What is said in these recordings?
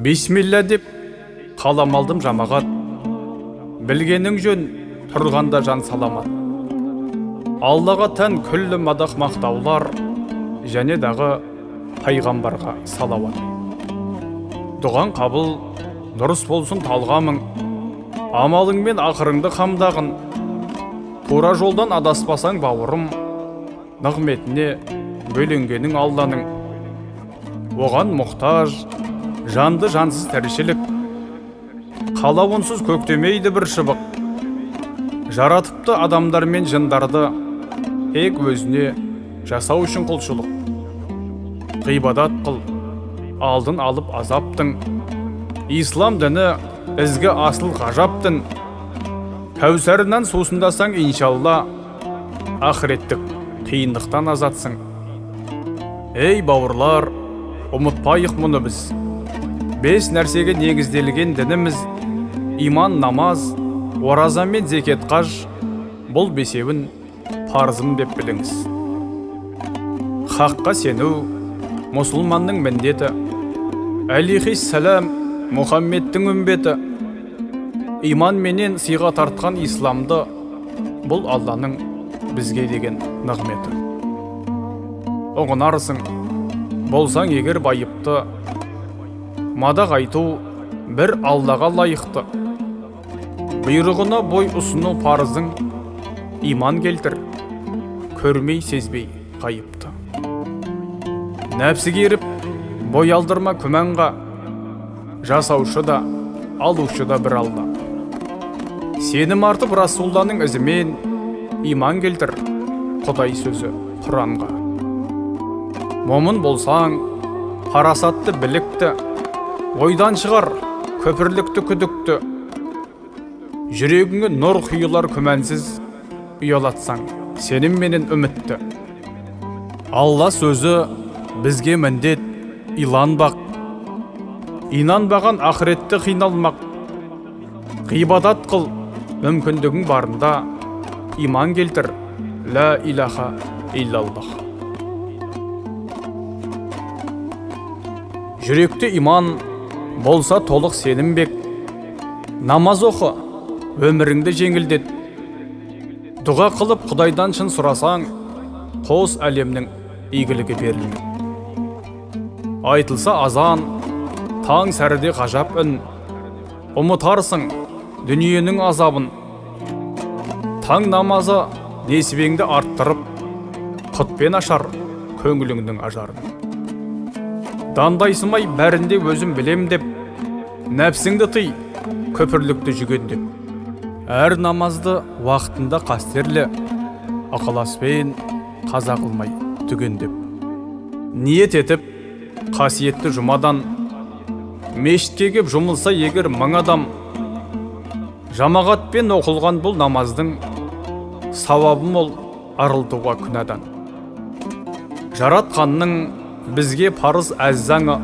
Бисмилля деп қалам алдым жамағат, білгенің жөн тұрғанда жан саламат. Аллаға тән күллі мадақ мақтаулар, және дағы пайғамбарға салауат. Дұған қабыл, дұрыс болсын талғамың, амалың мен ақырыңды қамдағын. Тура жолдан адаспасаң бауырым, нығметіне бөленгенің Алланың. Оған мұқтаж, жанды жансыз тіршілік, қалауынсыз көктемейді бір шыбық. Жаратыпты адамдар мен жындарды, тек өзіне жасау үшін құлшылық. Ғибадат қыл, алдын алып азаптың, ислам діні ізгі асыл ғажаптың. Кәусәрінен сусындасаң иншалла, ақыреттік қиындықтан азатсың. Ей бауырлар, ұмытпайық мұны біз. 5 нәрсеге негізделген дініміз: иман, намаз, ораза мен зекет қаж. Бұл 5-еуін парызым деп біліңіз. Хаққа сену мұсылманның міндеті. Әлейхиссалам Мұхаммедтің үмбеті. Иман менен сыйға тартқан исламды, бұл Алланың бізге деген нығметі. Оғынарсың, болсаң егер байыпты, мадақ айту бір Аллаға лайықты. Бұйрығына бой ұсыну парызың, иман келтір, көрмей сезбей қайыпты. Нәпсіге еріп, бой алдырма күмәнға, жасаушы да, алушы да бір Алла. Сенім артып Расулланың ізімен, иман келтір, Құдай сөзі Құранға. Момын болсаң, парасатты білікті, ойдан шығар көпірлікті күдікті. Жүрегіңе нұр құйылар күмәнсіз, ұялатсаң сенім менен үмітті. Алла сөзі бізге міндет, иланбақ. Инанбаған ақыретті қиналмақ. Ғибадат қыл, мүмкіндігің барында, иман келтір, ла илаха иллаллах. Жүректе иман болса толық сенім бек. Намаз оқы, өміріңді жеңілдет. Дұға қылып Құдайдан шын сұрасаң, қос әлемнің игілігі берілмек. Айтылса азан, таң сәріде ғажап үн. Ұмытарсың дүниенің азабын. Таң намазы несібеңді арттырып, құтпен ашар көңіліңнің ажарын. Дандайсымай бәрінде өзім білем деп, нәпсіңді тый, көпірлікті жүгендеп. Әр намазды уақытында қастерлі, ақыласпен қаза қылмай түгендеп. Ниет етіп, қасиетті жұмадан, мешітке кеп жұмылса егер 1000 адам, жамағатпен оқылған бұл намаздың сауабы мол, арылтуға күнәдан. Жаратқанның бізге парыз әззаңы,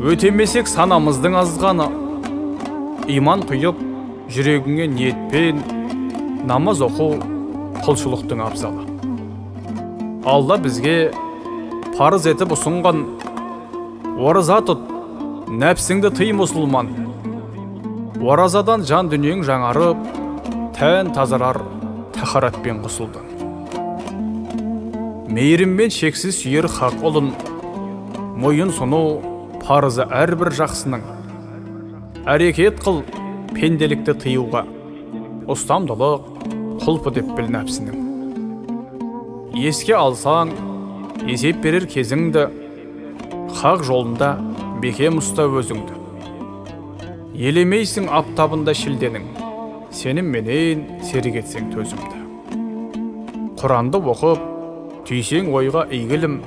өтемесек санамыздың азғаны. Иман құйып, жүрегіңе ниетпен намаз оқу құлшылықтың абзалы. Алла бізге парыз етіп ұсынған: ораза тұт, нәпсіңді тый мұсылман. Оразадан жан дүниең жаңарып, тән тазарар тахаратпен құсылдың. Мейіріммен шексіз сүйер хақ ұлын, мойын сұну парызы әрбір жақсының. Әрекет қыл пенделікті тыюға, ұстамдылық құлпы деп біл нәпсінің. Еске алсаң, есеп берер кезіңді, хақ жолында бекем ұста өзіңді. Елемейсің аптабында шілденің, сенім менен серік етсең төзімді. Құранды оқып, түйсең ойға игілім,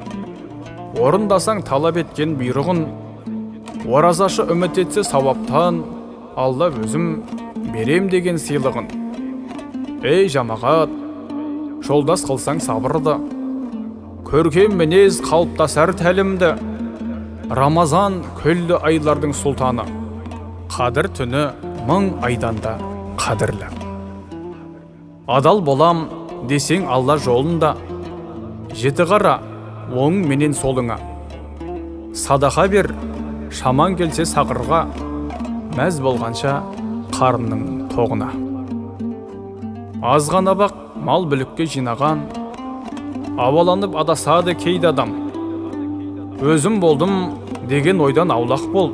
орындасаң талап еткен бұйрығын. Оразашы үміт етсе сауаптан, Алла өзім берем деген сыйлығын. Ей жамағат, жолдас қылсаң сабырды, көркем мінез қалыптасар тәлімді. Рамазан күллі айлардың сұлтаны, қадір түні 1000 айданда қадірлі. Адал болам десең Алла жолында, жеті қара оң менен солыңа. Садақа бер, шаман келсе сақырға, мәз болғанша қарынның тоғына. Азғана бақ мал бүлікке жинаған, аваланып адасады кейді адам. Өзім болдым деген ойдан аулақ бол,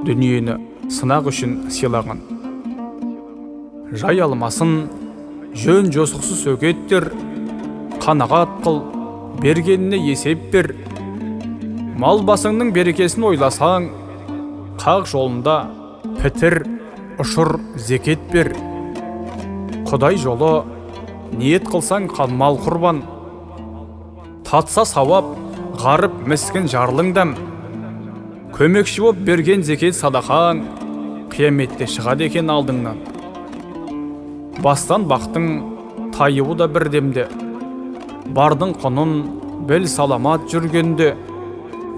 дүниені сынақ үшін сыйлаған. Жай алмасын жөн жосықсыз өгеттер, қанағат қыл, бергеніне есеп бер. Мал басыңның берекесін ойласаң, қақ жолында пітір, ұшыр, зекет бер. Құдай жолы ниет қылсаң қалмал құрбан. Татса сауап, ғарып міскін жарлыңдам. Көмекші боп берген зекет садақаң, қияметте шығады екен алдыңнан. Бастан бақтың тайуы да бірдемде, бардың құнын біл саламат жүргенде.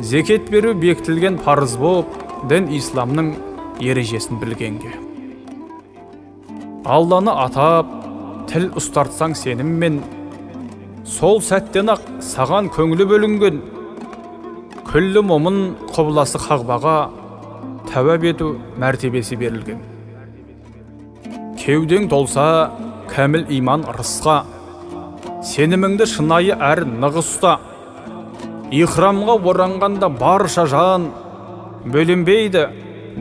Зекет беру бекітілген парыз боп, дін исламның ережесін білгенге. Алланы атап, тіл ұстартсаң сеніммен, сол сәттен-ақ саған көңілі бөлінген. Күллі момын құбыласы қағбаға, тәуәп ету мәртебесі берілген. Кеудең толса кәміл иман ырысқа, сеніміңді шынайы әрі нығыста. Иқрамға оранғанда барша жан, бөлінбейді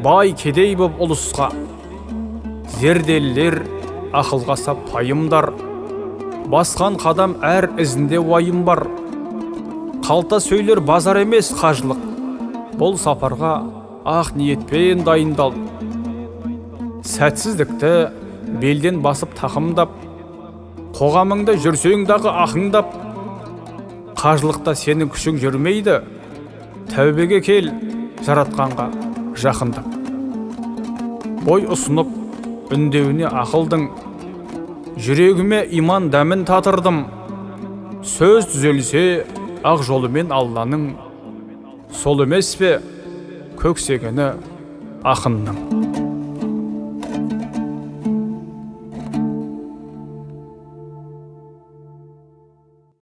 бай кедей боп ұлысқа. Зерделілер ақылға сап пайымдар, басқан қадам әр ізінде уайым бар. Қалта сөйлер базар емес қажылық, бұл сапарға ақ ниетпен дайындал. Сәтсіздікті белден басып тақымдап, қоғамыңда жүрсең дағы ақыңдап. Қажылықта сенің күшің жүрмейді, тәубеге кел, жаратқанға жақындап. Бой ұсынып, үндеуіне ақылдың, жүрегіме иман дәмін татырдым. Сөз түзелсе, ақ жолымен Алланың, сол емес пе көксегені ақынның.